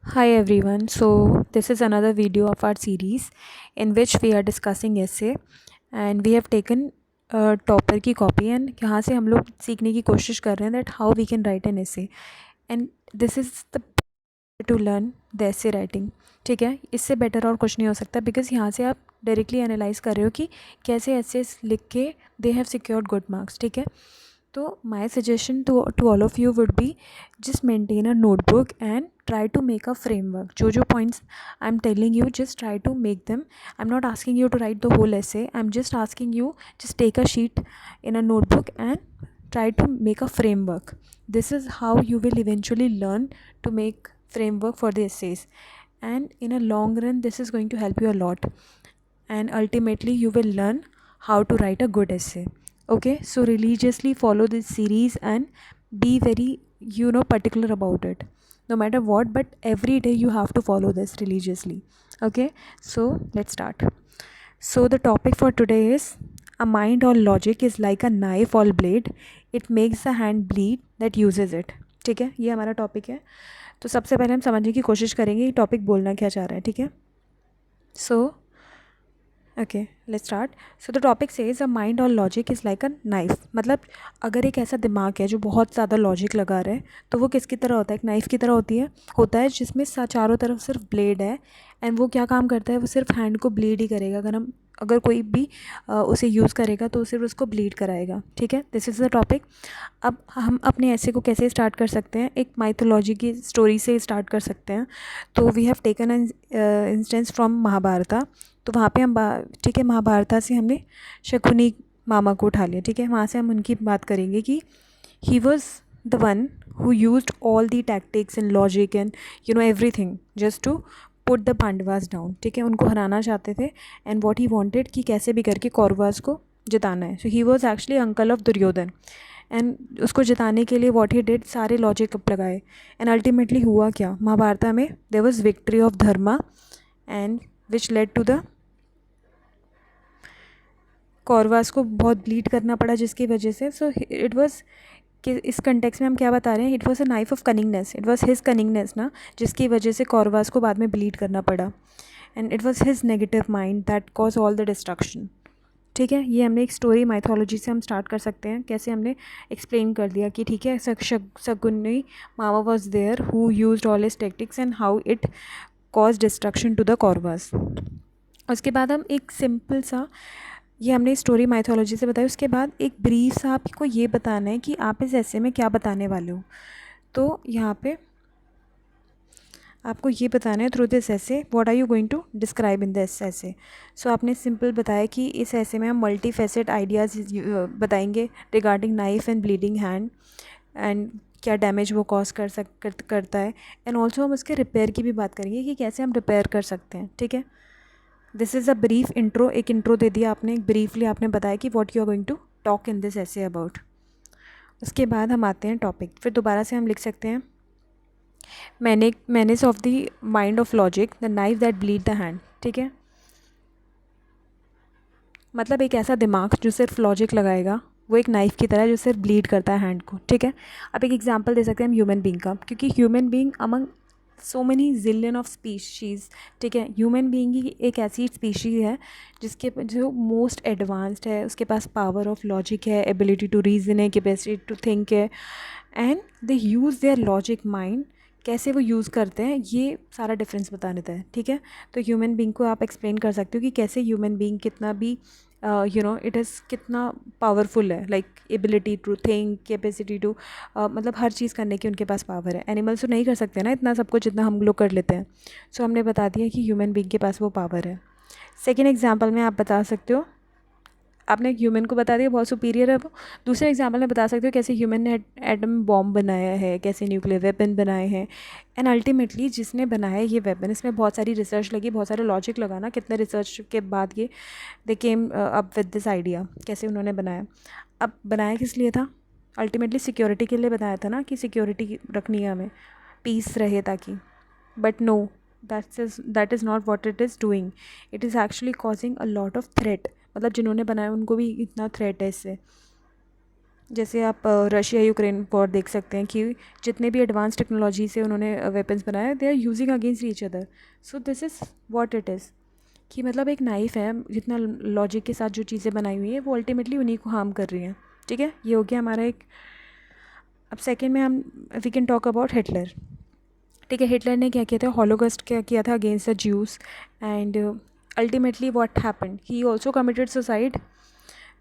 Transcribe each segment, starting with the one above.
Hi everyone. So this is another video of our series in which we are discussing essay and we have taken topper की copy and यहाँ से हम लोग सीखने की कोशिश कर रहे हैं that how we can write an essay and this is the to learn the essay writing. ठीक है, इससे बेटर और कुछ नहीं हो सकता बिकॉज यहाँ से आप डायरेक्टली एनालाइज कर रहे हो कि कैसे essays लिख के they have secured good marks. ठीक है, तो my suggestion to all of you would be just maintain a notebook and try to make a framework. जो points I'm telling you, just try to make them. I'm not asking you to write the whole essay. I'm just asking you, just take a sheet in a notebook and try to make a framework. This is how you will eventually learn to make framework for the essays, and in a long run this is going to help you a lot, and ultimately you will learn how to write a good essay. Okay, so religiously follow this series and be very particular about it, no matter what, but every day you have to follow this religiously. Okay, so let's start. So the topic for today is a mind or logic is like a knife or blade, it makes the hand bleed that uses it. ठीक है, ये हमारा topic है. तो सबसे पहले हम समझने की कोशिश करेंगे कि टॉपिक बोलना क्या चाह रहा है. ठीक है, so okay let's start. So the topic says a mind all logic is like a knife. मतलब अगर एक ऐसा दिमाग है जो बहुत ज़्यादा लॉजिक लगा रहा है तो वो किसकी तरह होता है, एक नाइफ़ की तरह होता है जिसमें चारों तरफ सिर्फ ब्लेड है. एंड वो क्या काम करता है, वो सिर्फ हैंड को ब्लीड ही करेगा. अगर कोई भी उसे यूज़ करेगा तो सिर्फ उसको ब्लीड कराएगा. ठीक है, दिस इज़ द टॉपिक. अब हम अपने ऐसे को कैसे स्टार्ट कर सकते हैं, एक माइथोलॉजी की स्टोरी से स्टार्ट कर सकते हैं. तो we have taken an instance from Mahabharata. तो वहाँ पे हम ठीक है, महाभारत से हमने शकुनी मामा को उठा लिया. ठीक है, वहाँ से हम उनकी बात करेंगे कि he was the one who used all the tactics and logic and everything just to put the Pandavas down. ठीक है, उनको हराना चाहते थे एंड वॉट ही वॉन्टेड कि कैसे भी करके कौरवास को जिताना है. So he was actually uncle of Duryodhan. And उसको जिताने के लिए वॉट ही डिड, सारे लॉजिक अप लगाए. एंड अल्टीमेटली हुआ क्या, महाभारत में there was victory of dharma and which led to the Kauravas को बहुत ब्लीड करना पड़ा जिसकी वजह से. सो इट वाज कि इस कंटेक्स में हम क्या बता रहे हैं, it was a knife of cunningness. It was his cunningness ना, जिसकी वजह से कौरवास को बाद में ब्लीड करना पड़ा. And it was his negative mind that cause all the destruction. ठीक है, ये हमने एक स्टोरी माइथोलॉजी से हम स्टार्ट कर सकते हैं. कैसे हमने एक्सप्लेन कर दिया कि ठीक है, Shakuni mama was there who used all his tactics and how it cause destruction to the Kauravas. उसके बाद हम एक सिंपल सा, ये हमने स्टोरी माइथोलॉजी से बताया. उसके बाद एक ब्रीफ सा आपको ये बताना है कि आप इस ऐसे में क्या बताने वाले हो. तो यहाँ पे आपको ये बताना है through this essay what are you going to describe in this essay. So आपने सिंपल बताया कि इस ऐसे में हम मल्टी फेसेट आइडियाज़ बताएंगे regarding knife and bleeding hand and क्या डैमेज वो कॉज करता है. एंड ऑल्सो हम उसके रिपेयर की भी बात करेंगे कि कैसे हम रिपेयर कर सकते हैं. ठीक है, this is a brief intro. एक इंट्रो दे दिया आपने, एक ब्रीफली आपने बताया कि what you are going to talk in this essay about. उसके बाद हम आते हैं टॉपिक. फिर दोबारा से हम लिख सकते हैं manage of the mind of logic the knife that bleed the hand. ठीक है, मतलब एक ऐसा दिमाग जो सिर्फ लॉजिक लगाएगा, वो एक नाइफ़ की तरह जो सिर्फ ब्लीड करता है हैंड को. ठीक है, अब एक एग्जांपल दे सकते हैं हम ह्यूमन बीइंग का, क्योंकि human being among so many zillion of species. ठीक है, ह्यूमन बीइंग ही एक ऐसी स्पीशीज़ है जो मोस्ट एडवांस्ड है. उसके पास पावर ऑफ लॉजिक है, एबिलिटी टू रीजन है, कैपेसिटी टू थिंक है, and they use their logic mind. कैसे वो यूज़ करते हैं ये सारा डिफरेंस बता देता है. ठीक है, तो ह्यूमन बीइंग को आप एक्सप्लेन कर सकते हो कि कैसे ह्यूमन बीइंग कितना भी इट इज़ कितना पावरफुल है, like ability to think, capacity to मतलब हर चीज़ करने की उनके पास पावर है. एनिमल्स तो नहीं कर सकते ना इतना सब कुछ जितना हम लोग कर लेते हैं. सो हमने बता दिया कि ह्यूमन बीइंग के पास वो पावर है. सेकेंड एग्जाम्पल में आप बता सकते हो, आपने ह्यूमन को बता दिया बहुत सुपीरियर है वो. दूसरे एग्जाम्पल में बता सकते हो कैसे ह्यूमन ने एटम बॉम्ब बनाया है, कैसे न्यूक्लियर वेपन बनाए हैं. एंड अल्टीमेटली जिसने बनाया ये वेपन, इसमें बहुत सारी रिसर्च लगी, बहुत सारे लॉजिक लगाना, कितने रिसर्च के बाद ये they came up with this idea. कैसे उन्होंने बनाया, अब बनाया किस लिए था, अल्टीमेटली सिक्योरिटी के लिए बनाया था ना, कि सिक्योरिटी रखनी है हमें, पीस रहे ताकि. But no, that is not what it is doing. It is actually causing a lot of threat. मतलब जिन्होंने बनाया उनको भी इतना थ्रेट है इससे. जैसे आप रशिया यूक्रेन वॉर देख सकते हैं कि जितने भी एडवांस टेक्नोलॉजी से उन्होंने वेपन्स बनाए, they are using against each other. So this is what it is, कि मतलब एक नाइफ है, जितना लॉजिक के साथ जो चीज़ें बनाई हुई हैं वो अल्टीमेटली उन्हीं को हार्म कर रही हैं. ठीक है, ये हो गया हमारा एक. अब सेकेंड में हम we can talk about Hitler. ठीक है, हिटलर ने क्या किया था, हॉलोकॉस्ट क्या किया था against the Jews, and ultimately what happened, he also committed suicide.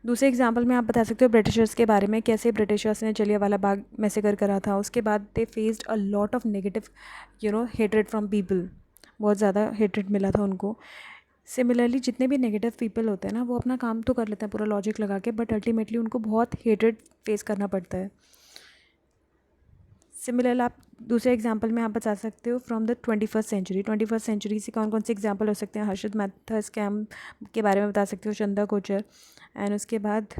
दूसरे एग्जाम्पल में आप बता सकते हो ब्रिटिशर्स के बारे में, कैसे ब्रिटिशर्स ने जलियांवाला बाग मैसेकर करा था. उसके बाद दे faced a lot of negative hatred from people. बहुत ज़्यादा हेट्रेड मिला था उनको. सिमिलरली जितने भी नेगेटिव पीपल होते हैं ना, वो अपना काम तो कर लेते हैं पूरा लॉजिक लगा के, बट अल्टीमेटली उनको बहुत हेट्रेड फेस करना पड़ता है. सिमिलर आप दूसरे एग्जांपल में आप बता सकते हो from the 21st century. 21st century से कौन कौन से एग्जांपल हो सकते हैं. हर्षद मेहता स्कैम के बारे में बता सकते हो, चंदा कोचर, एंड उसके बाद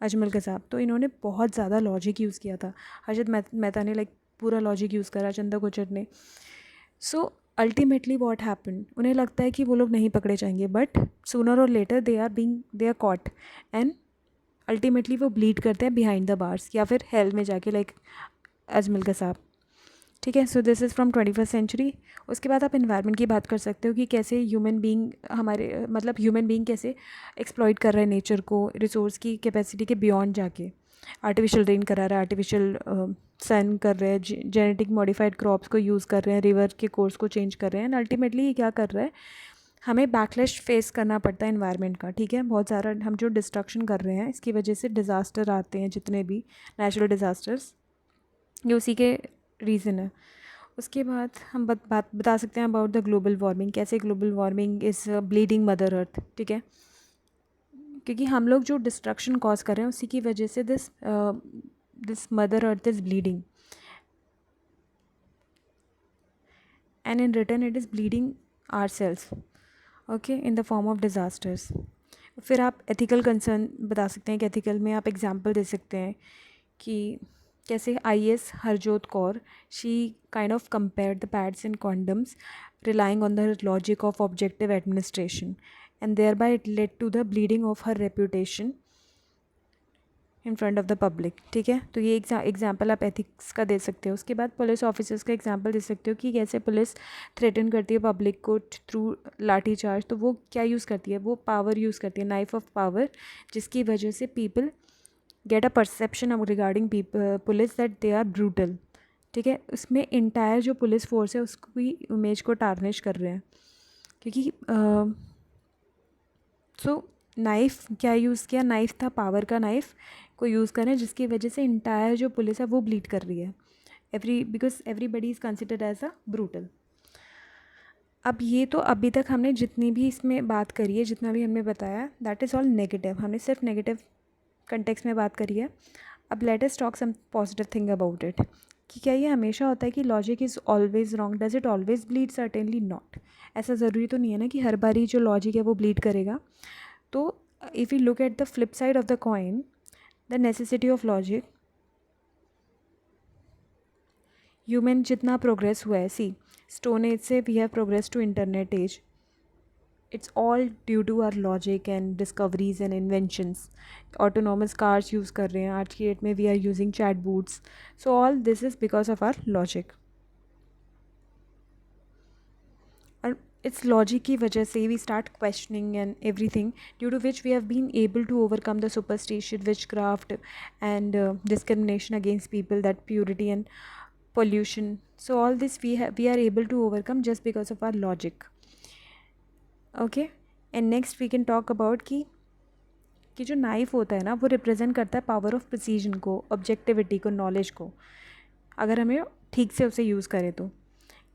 अजमल कसाब. तो इन्होंने बहुत ज़्यादा लॉजिक यूज़ किया था. हर्षद मेहता ने पूरा लॉजिक यूज़ करा, चंदा कोचर ने. सो अल्टीमेटली वॉट हैपन, उन्हें लगता है कि वो लोग नहीं पकड़े जाएंगे, बट सूनर और later they are caught, and ultimately वो ब्लीड करते हैं बिहाइंड द बार्स या फिर हेल में जाके, अजमल कसाब. ठीक है, so this is from 21st century. उसके बाद आप इन्वायरमेंट की बात कर सकते हो कि कैसे ह्यूमन बीइंग ह्यूमन बीइंग कैसे एक्सप्लॉइट कर रहा है नेचर को, रिसोर्स की कैपेसिटी के बियॉन्ड जाके. आर्टिफिशियल रेन करा रहा है, आर्टिफिशियल सन कर रहे हैं, जेनेटिक मॉडिफाइड क्रॉप्स को यूज़ कर रहे हैं, रिवर के कोर्स को चेंज कर रहे हैं, एंड अल्टीमेटली ये क्या कर रहा है, हमें बैकलैश फेस करना पड़ता है इन्वायरमेंट का. ठीक है, बहुत सारा हम जो डिस्ट्रक्शन कर रहे हैं, इसकी वजह से डिज़ास्टर आते हैं, जितने भी नेचुरल डिज़ास्टर्स, ये उसी के रीज़न है. उसके बाद हम बात बता सकते हैं अबाउट द ग्लोबल वार्मिंग, कैसे global warming is bleeding mother earth. ठीक है, क्योंकि हम लोग जो डिस्ट्रक्शन कॉज कर रहे हैं उसी की वजह से this mother earth is bleeding, and in return it is bleeding ourselves, okay, in the form of disasters. फिर आप एथिकल कंसर्न बता सकते हैं कि एथिकल में आप एग्जांपल दे सकते हैं कि कैसे IAS Harjot Kaur, she kind of compared the pads and condoms relying on the logic of objective administration, and thereby it led to the bleeding of her reputation in front of the public. ठीक है, तो ये example आप ethics का दे सकते हो. उसके बाद पुलिस ऑफिसर्स का एग्जाम्पल दे सकते हो कि कैसे पुलिस थ्रेटन करती है पब्लिक को थ्रू लाठी चार्ज. तो वो क्या यूज़ करती है, वो पावर यूज़ करती है, नाइफ ऑफ पावर, जिसकी वजह से people get a perception regarding police that they are brutal. ठीक है, उसमें इंटायर जो पुलिस फोर्स है उसकी इमेज को टार्निश कर रहे हैं, क्योंकि सो नाइफ़ क्या यूज़ किया, नाइफ़ था पावर का, नाइफ़ को यूज़ करें, जिसकी वजह से इंटायर जो पुलिस है वो ब्लीड कर रही है, because everybody is considered as a brutal. अब ये तो अभी तक हमने जितनी भी इसमें बात करी है, जितना भी हमने बताया, दैट इज़ ऑल नेगेटिव. हमने सिर्फ नेगेटिव कंटेक्स्ट में बात करी है. अब let us talk some positive thing about it, कि क्या ये हमेशा होता है कि logic is always wrong, does it always bleed, certainly not. ऐसा ज़रूरी तो नहीं है ना कि हर बार ही जो लॉजिक है वो ब्लीड करेगा. तो if you look at the flip side of the coin, the necessity of logic, human जितना प्रोग्रेस हुआ है, सी स्टोन एज से we have progress to internet age, it's all due to our logic and discoveries and inventions. Autonomous cars use कर रहे हैं आज की date में, we are using chat boots. So all this is because of our logic. और it's logic की वजह से we start questioning and everything, due to which we have been able to overcome the superstition, witchcraft and discrimination against people, that purity and pollution. So all this we are able to overcome just because of our logic. Okay, and next we can talk about कि जो knife होता है ना, वो represent करता है power of precision को, objectivity को, नॉलेज को. अगर हमें ठीक से उसे यूज़ करें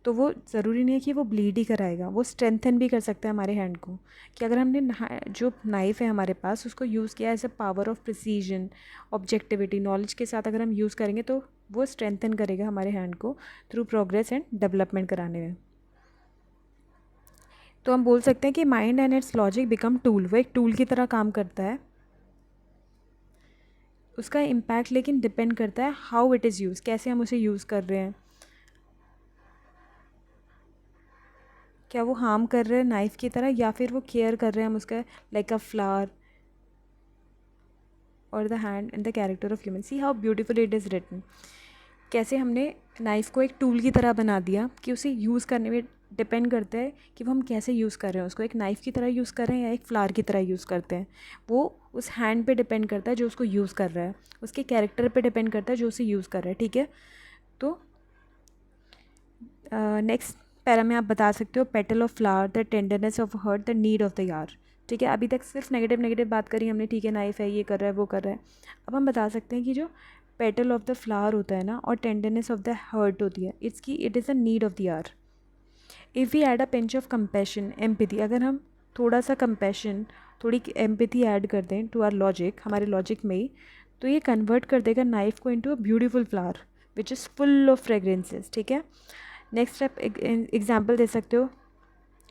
तो वो ज़रूरी नहीं है कि वो ब्लीड ही कराएगा, वो स्ट्रेंथन भी कर सकता है हमारे हैंड को. कि अगर हमने जो नाइफ़ है हमारे पास उसको यूज़ किया as a power of precision, objectivity, knowledge के साथ अगर हम यूज़ करेंगे तो वो स्ट्रेंथन करेगा हमारे हैंड को थ्रू प्रोग्रेस एंड डेवलपमेंट कराने में. तो हम बोल सकते हैं कि mind and it's logic become tool, वो एक टूल की तरह काम करता है. उसका इम्पैक्ट लेकिन डिपेंड करता है हाउ इट इज़ यूज़, कैसे हम उसे यूज़ कर रहे हैं. क्या वो हार्म कर रहे हैं नाइफ़ की तरह, या फिर वो केयर कर रहे हैं हम उसका, like a flower. or the hand and the character of human. See how beautifully it is written. कैसे हमने नाइफ़ को एक टूल की तरह बना दिया कि उसे यूज़ करने में डिपेंड करता है कि वो हम कैसे यूज़ कर रहे हैं उसको, एक नाइफ़ की तरह यूज़ कर रहे हैं या एक फ्लावर की तरह यूज़ करते हैं. वो उस हैंड पे डिपेंड करता है जो उसको यूज़ कर रहा है, उसके कैरेक्टर पे डिपेंड करता है जो उसे यूज़ कर रहा है. ठीक है. तो नेक्स्ट पैरा में आप बता सकते हो petal of flower, the tenderness of heart, the need of the यार. ठीक है. अभी तक सिर्फ नेगेटिव बात करी हमने. ठीक है, नाइफ है, ये कर रहा है, वो कर रहा है. अब हम बता सकते हैं कि जो पेटल ऑफ द फ्लावर होता है ना और टेंडरनेस ऑफ द हर्ट होती है, it is the need of the यार. If we add a pinch of compassion, empathy, अगर हम थोड़ा सा कंपैशन, थोड़ी एम्पैथी ऐड कर दें टू आर लॉजिक, हमारे लॉजिक में ही, तो ये कन्वर्ट कर देगा नाइफ को into a beautiful flower which is full of fragrances. ठीक है. नेक्स्ट आप एग्जाम्पल दे सकते हो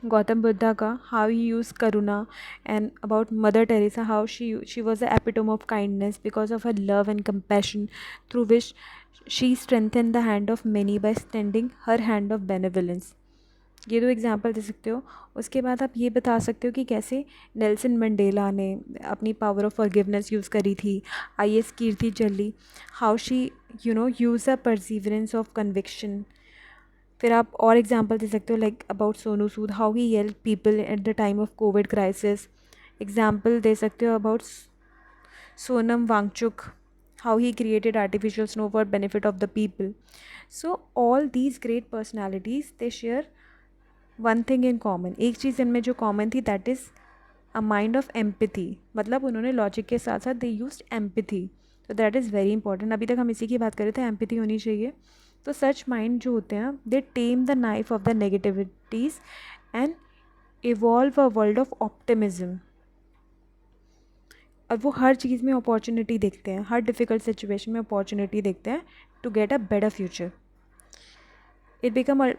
गौतम बुद्धा का, how he use karuna, and about Mother Teresa, how she was the epitome of kindness because of her love and compassion through which she strengthen the hand of many by extending her hand of benevolence. ये दो example दे सकते हो. उसके बाद आप ये बता सकते हो कि कैसे नेल्सन मंडेला ने अपनी पावर ऑफ फॉरगिवनेस यूज़ करी थी. IAS Kirti Challi, how she use a perseverance of conviction. फिर आप और एग्जांपल दे सकते हो like about Sonu Sood, how he help people at the time of covid crisis. Example दे सकते हो about Sonam Wangchuk, how he created artificial snow for benefit of the people. So all these great personalities they share one thing in common. एक चीज़ इनमें जो common थी that is a mind of empathy. मतलब उन्होंने लॉजिक के साथ साथ दे यूज्ड एम्पैथी. तो दैट इज़ वेरी इंपॉर्टेंट. अभी तक हम इसी की बात कर रहे थे, एम्पैथी होनी चाहिए. तो सच माइंड जो होते हैं they tame the knife of the negativities and evolve a world of optimism. और वो हर चीज़ में अपॉर्चुनिटी देखते हैं, हर डिफ़िकल्ट सिचुएशन में अपॉर्चुनिटी देखते हैं to get a better future. It become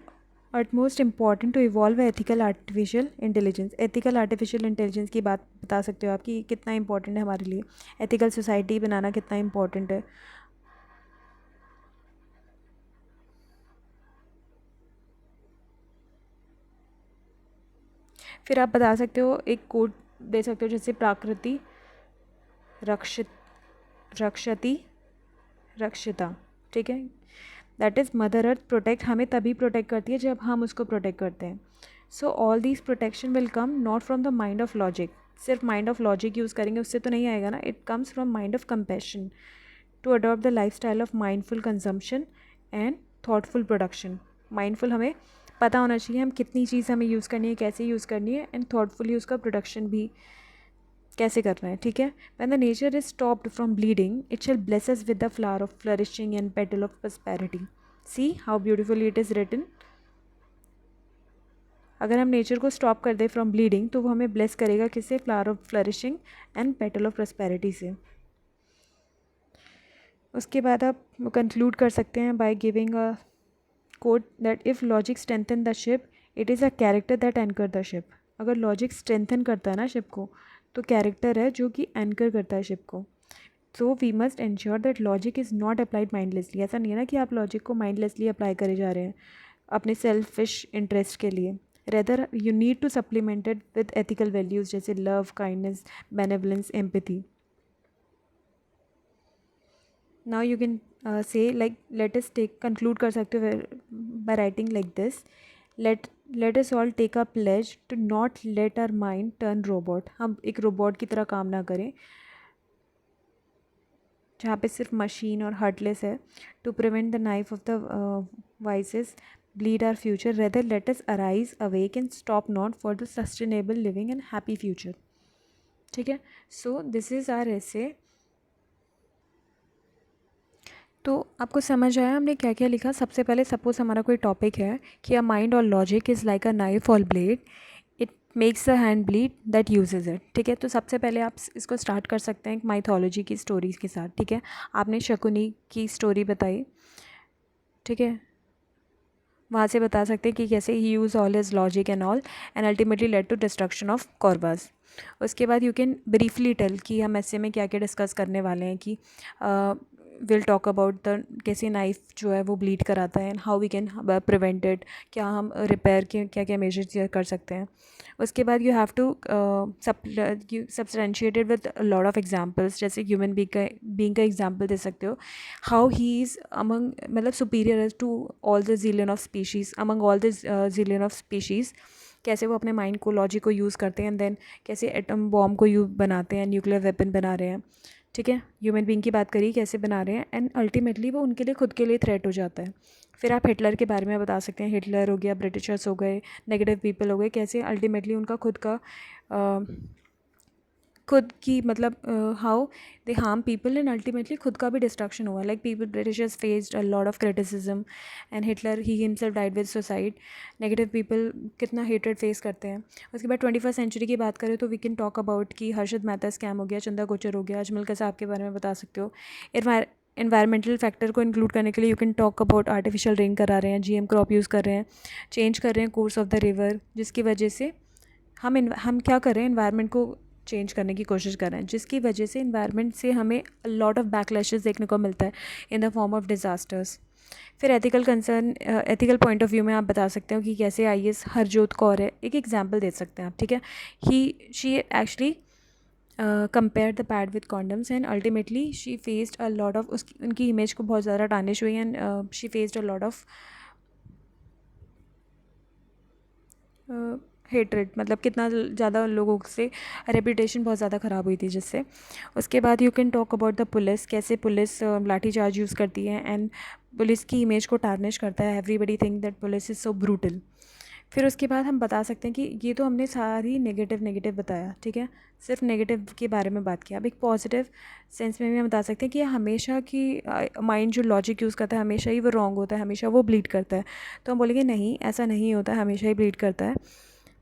utmost important to evolve ethical artificial intelligence. ethical artificial intelligence की बात बता सकते हो आप कि कितना इंपॉर्टेंट है हमारे लिए, ethical society बनाना कितना इंपॉर्टेंट है. फिर आप बता सकते हो, एक कोड दे सकते हो जैसे प्राकृति रक्षति रक्षिता. ठीक है. That is mother earth protect, हमें तभी प्रोटेक्ट करती है जब हम उसको प्रोटेक्ट करते हैं. So all these protection will come not from the mind of logic. सिर्फ माइंड ऑफ लॉजिक यूज़ करेंगे उससे तो नहीं आएगा ना. It comes from mind of compassion to adopt the life style of mindful consumption and thoughtful production. Mindful हमें पता होना चाहिए हम कितनी चीज़ हमें यूज़ करनी है, कैसे यूज़ करनी है, एंड थाटफुली उसका प्रोडक्शन भी कैसे कर रहे हैं. ठीक है. When the nature is stopped from bleeding it shall bless us with the flower of flourishing and petal of prosperity. See how beautifully it is written. अगर हम नेचर को स्टॉप कर दें फ्रॉम ब्लीडिंग तो वो हमें ब्लेस करेगा किससे, flower of flourishing and petal of prosperity से. उसके बाद आप कंक्लूड कर सकते हैं by giving a coat that if logic strengthen the ship it is a character that anchor the ship. अगर लॉजिक स्ट्रेंथन करता है ना शिप को, तो कैरेक्टर है जो कि एंकर करता है शिप को. So we must ensure that logic is not applied mindlessly. ऐसा नहीं है ना कि आप लॉजिक को माइंडलेसली अप्लाई करे जा रहे हैं अपने सेल्फिश इंटरेस्ट के लिए. Rather you need to supplement it with ethical values जैसे love, kindness, benevolence, empathy. Now you can say like let us take, conclude कर सकते हो by writing like this. Let us all take a pledge to not let our mind turn robot. हम एक robot की तरह काम ना करें जहाँ पे सिर्फ मशीन और हार्टलेस है. To prevent the knife of the vices bleed our future, rather let us arise, awake and stop not for the sustainable living and happy future. ठीक है. So this is our essay. तो आपको समझ आया हमने क्या क्या लिखा. सबसे पहले सपोज हमारा कोई टॉपिक है कि a mind all logic is like a knife all blade, it makes the hand bleed that uses it. ठीक है. तो सबसे पहले आप इसको स्टार्ट कर सकते हैं एक माइथोलॉजी की स्टोरीज़ के साथ. ठीक है. आपने शकुनी की स्टोरी बताई. ठीक है. वहाँ से बता सकते हैं कि कैसे he use all his logic and all and ultimately led to destruction of Kauravas. उसके बाद यू कैन ब्रीफली टेल कि हम ऐसे में क्या क्या डिस्कस करने वाले हैं कि विल टॉक अबाउट द कैसे नाइफ़ जो है वो ब्लीड कराता है and how we can prevent it, क्या हम रिपेयर के क्या क्या मेजर्स कर सकते हैं. उसके बाद you have to substantiated with lot of examples, जैसे ह्यूमन बीइंग का एग्जांपल दे सकते हो. हाउ ही इज़ अमंग मतलब superior to all the zillion of species, among all the zillion of species. कैसे वो अपने माइंड को, लॉजिक को यूज़ करते हैं एंड देन कैसे एटम बॉम्ब को बनाते हैं, न्यूक्लियर वेपन बना रहे हैं. ठीक है, ह्यूमन बीइंग की बात करिए कैसे बना रहे हैं एंड अल्टीमेटली वो उनके लिए खुद के लिए थ्रेट हो जाता है. फिर आप हिटलर के बारे में बता सकते हैं. हिटलर हो गया, ब्रिटिशर्स हो गए, नेगेटिव पीपल हो गए, कैसे अल्टीमेटली उनका खुद की मतलब how they harm people and ultimately खुद का भी डिस्ट्रक्शन हुआ. Like people, Britishers faced a lot of criticism and Hitler he himself died with suicide. Negative people कितना हेट्रेड फेस करते हैं. उसके बाद 21st सेंचुरी की बात करें तो वी कैन टॉक अबाउट कि हर्षद मेहता स्कैम हो गया, चंदा कोचर हो गया, अजमल कसाब के बारे में बता सकते हो. एनवायरमेंटल फैक्टर को इंक्लूड करने के लिए you can talk about artificial rain करा रहे हैं, जीएम क्रॉप यूज़ कर रहे हैं, चेंज कर रहे हैं कोर्स ऑफ द रिवर, जिसकी वजह से हम क्या कर रहे हैं, एनवायरनमेंट को चेंज करने की कोशिश कर रहे हैं, जिसकी वजह से एनवायरनमेंट से हमें लॉट ऑफ बैकलैशेस देखने को मिलता है इन द फॉर्म ऑफ डिज़ास्टर्स. फिर एथिकल पॉइंट ऑफ व्यू में आप बता सकते हो कि कैसे IAS हरजोत कौर है, एक एग्जांपल दे सकते हैं आप. ठीक है, she actually compare the pad with condoms and ultimately she faced a lot of, उनकी इमेज को बहुत ज़्यादा टार्निश हुई and she faced a lot of hatred. मतलब कितना ज़्यादा लोगों से रेपुटेशन बहुत ज़्यादा ख़राब हुई थी जिससे. उसके बाद you can talk about the police, कैसे पुलिस लाठी चार्ज यूज़ करती है एंड पुलिस की इमेज को टार्निश करता है. Everybody think that police is so brutal. फिर उसके बाद हम बता सकते हैं कि ये तो हमने सारी नेगेटिव बताया. ठीक है, सिर्फ नेगेटिव के बारे में बात किया. अब एक पॉजिटिव सेंस में भी हम बता सकते हैं कि हमेशा की माइंड जो लॉजिक यूज़ करता है हमेशा ही वो रॉन्ग होता है, हमेशा वो ब्लीड करता है. तो हम बोलेंगे नहीं, ऐसा नहीं होता है, हमेशा ही ब्लीड करता है.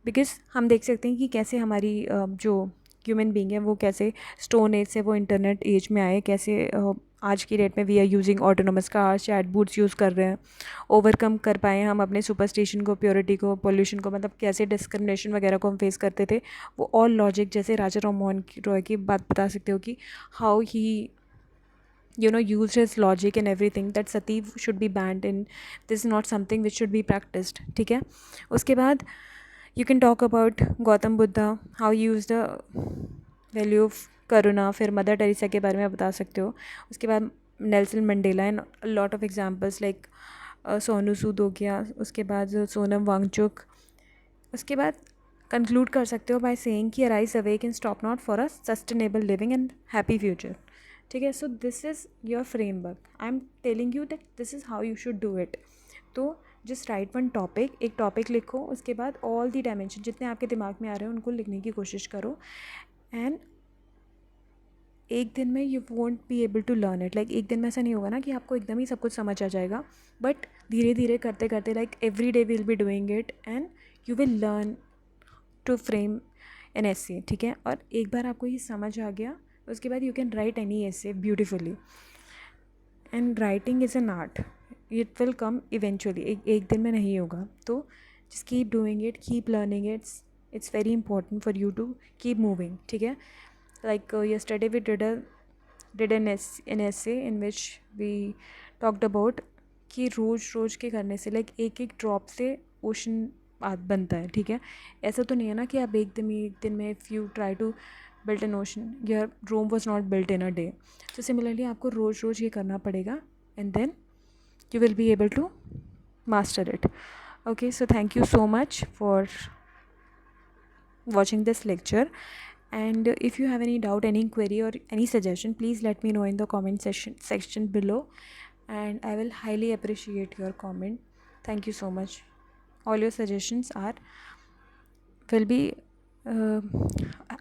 बिकॉज़ हम देख सकते हैं कि कैसे हमारी जो ह्यूमन बीइंग है वो कैसे स्टोन एज से वो इंटरनेट एज में आए, कैसे आज की डेट में we are using autonomous cars, chat bots use कर रहे हैं. ओवरकम कर पाए हम अपने सुपरस्टिशन को, प्योरिटी को, पोल्यूशन को, मतलब कैसे डिस्क्रिमिनेशन वगैरह को हम फेस करते थे. वो ऑल लॉजिक, जैसे राजा राम मोहन रॉय की बात बता सकते हो कि how he used his logic and everything that sati should be banned and this is not something which should be practiced. ठीक है, उसके बाद you can talk about Gautam Buddha, how he used the value of करुणा. फिर mother Teresa के बारे में बता सकते हो. उसके बाद Nelson Mandela and lot of examples like Sonu Sood हो गया. उसके बाद सोनम वांगचुक. उसके बाद कंक्लूड कर सकते हो बाय सेइंग कि arise awake and stop not for a sustainable living and happy future. ठीक है, so this is your framework. I am telling you that this is how you should do it. तो just right one topic, एक topic लिखो, उसके बाद all the dimension जितने आपके दिमाग में आ रहे हैं उनको लिखने की कोशिश करो एंड एक दिन में you won't be able to learn it. Like एक दिन में ऐसा नहीं होगा ना कि आपको एकदम ही सब कुछ समझ आ जाएगा, बट धीरे धीरे करते करते like every day will be doing it and you will learn to frame an essay. ठीक है, और एक बार आपको ये समझ आ गया उसके बाद you can write any essay beautifully. And writing is an art, it will come eventually. एक दिन में नहीं होगा. तो just keep doing it, keep learning it. It's very important for you to keep moving. ठीक है, like yesterday we did an essay in which we talked about कि रोज़ के करने से लाइक एक ड्रॉप से ओशन बनता है. ठीक है, ऐसा तो नहीं है ना कि आप एक दिन में if you try to built an ocean, your Rome was not built in a day. तो सिमिलरली आपको रोज़ ये करना पड़ेगा and then you will be able to master it. Okay, so thank you so much for watching this lecture, and if you have any doubt, any query or any suggestion, please let me know in the comment section below, and I will highly appreciate your comment. Thank you so much. All your suggestions are will be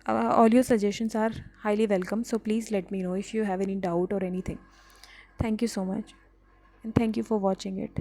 all your suggestions are highly welcome, so please let me know if you have any doubt or anything. Thank you so much and thank you for watching it.